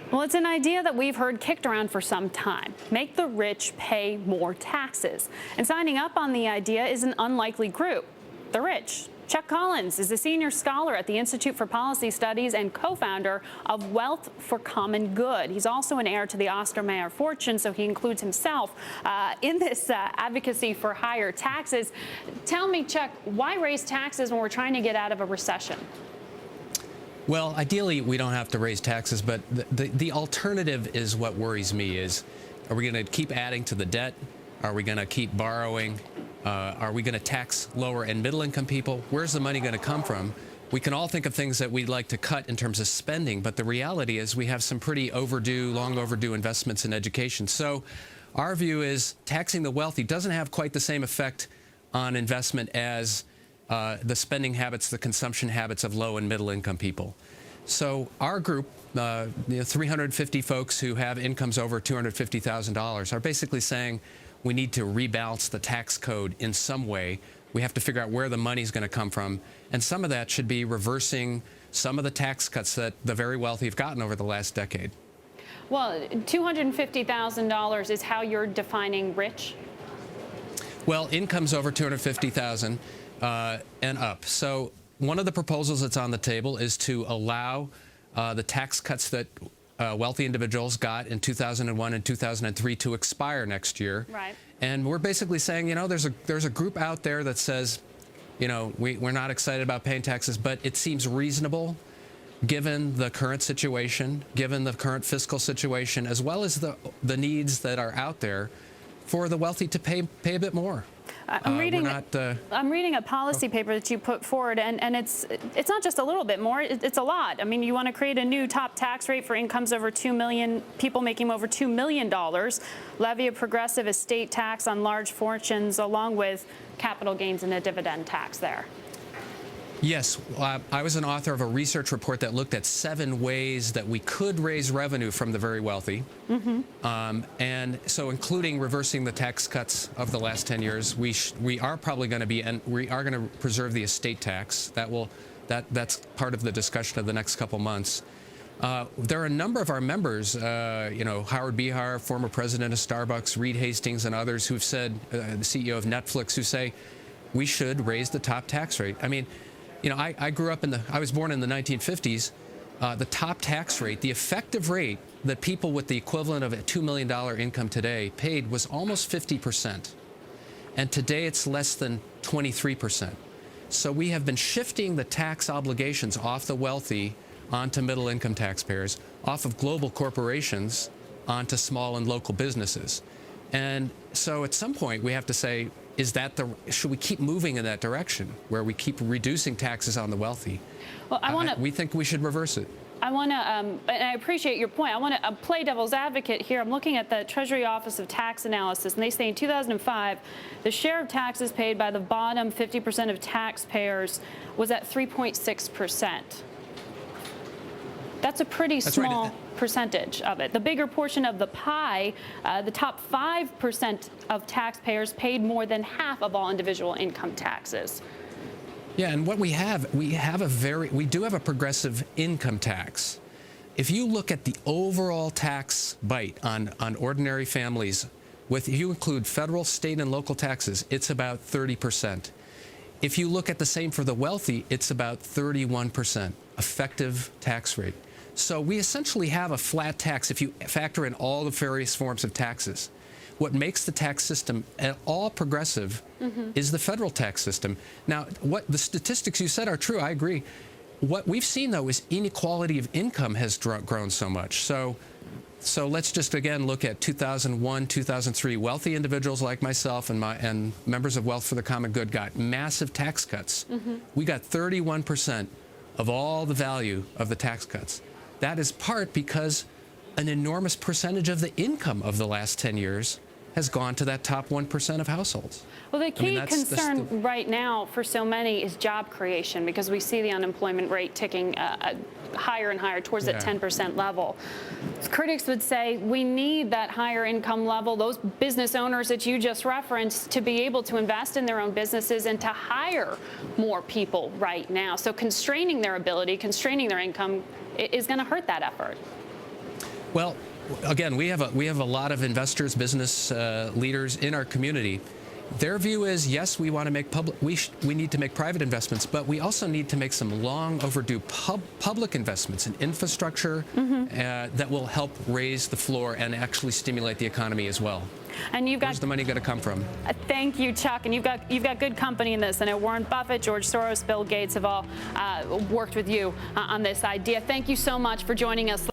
Well, it's an idea that we've heard kicked around for some time. Make the rich pay more taxes. And signing up on the idea is an unlikely group, the rich. Chuck Collins is a senior scholar at the Institute for Policy Studies and co-founder of Wealth for Common Good. He's also an heir to the Oscar Mayer fortune, so he includes himself in this advocacy for higher taxes. Tell me, Chuck, why raise taxes when we're trying to get out of a recession? Well, ideally, we don't have to raise taxes, but the alternative is what worries me is, are we going to keep adding to the debt? Are we going to keep borrowing? Are we going to tax lower and middle income people? Where's the money going to come from? We can all think of things that we'd like to cut in terms of spending, but the reality is we have some pretty overdue, long overdue investments in education. So our view is taxing the wealthy doesn't have quite the same effect on investment as the spending habits, the consumption habits of low and middle income people. So our group, 350 folks who have incomes over $250,000 are basically saying we need to rebalance the tax code in some way. We have to figure out where the money is going to come from. And some of that should be reversing some of the tax cuts that the very wealthy have gotten over the last decade. Well, $250,000 is how you're defining rich? Well, incomes over $250,000 and up. So one of the proposals that's on the table is to allow the tax cuts that wealthy individuals got in 2001 and 2003 to expire next year. Right. And we're basically saying, there's a group out there that says, we're not excited about paying taxes, but it seems reasonable given the current situation, given the current fiscal situation, as well as the needs that are out there for the wealthy to pay a bit more. I'm reading a policy paper that you put forward, and it's not just a little bit more, it's a lot. I mean, you want to create a new top tax rate for incomes over $2 million, people making over $2 million, levy a progressive estate tax on large fortunes, along with capital gains and a dividend tax there. Yes, I was an author of a research report that looked at 7 ways that we could raise revenue from the very wealthy. And so including reversing the tax cuts of the last 10 years, we are probably going to be, and we are going to preserve the estate tax. That's part of the discussion of the next couple months. There are a number of our members, Howard Behar, former president of Starbucks, Reed Hastings, and others who've said, the CEO of Netflix, who say we should raise the top tax rate. I mean, I grew up I was born in the 1950s. The top tax rate, the effective rate that people with the equivalent of a $2 million income today paid was almost 50%. And today it's less than 23%. So we have been shifting the tax obligations off the wealthy onto middle income taxpayers, off of global corporations onto small and local businesses. And so at some point we have to say, should we keep moving in that direction where we keep reducing taxes on the wealthy? Well, we think we should reverse it. I want to, and I appreciate your point. I want to play devil's advocate here. I'm looking at the Treasury Office of Tax Analysis, and they say in 2005, the share of taxes paid by the bottom 50% of taxpayers was at 3.6%. That's a pretty small percentage of it. The bigger portion of the pie, the top 5% of taxpayers paid more than half of all individual income taxes. Yeah, and what we do have a progressive income tax. If you look at the overall tax bite on ordinary families, if you include federal, state, and local taxes, it's about 30%. If you look at the same for the wealthy, it's about 31% effective tax rate. So we essentially have a flat tax if you factor in all the various forms of taxes. What makes the tax system at all progressive is the federal tax system. Now, what the statistics you said are true. I agree. What we've seen, though, is inequality of income has grown so much. So let's just again look at 2001, 2003. Wealthy individuals like myself and members of Wealth for the Common Good got massive tax cuts. We got 31% of all the value of the tax cuts. That is part because an enormous percentage of the income of the last 10 years has gone to that top 1% of households. Well, the key concern right now for so many is job creation, because we see the unemployment rate ticking higher and higher towards that 10% level. Critics would say we need that higher income level, those business owners that you just referenced, to be able to invest in their own businesses and to hire more people right now. So constraining their ability, constraining their income is going to hurt that effort. Well, again, we have a lot of investors, business leaders in our community. Their view is, yes, we want to make we need to make private investments, but we also need to make some long overdue public investments in infrastructure that will help raise the floor and actually stimulate the economy as well. And where's the money going to come from? Thank you, Chuck. And you've got good company in this. I know Warren Buffett, George Soros, Bill Gates have all worked with you on this idea. Thank you so much for joining us.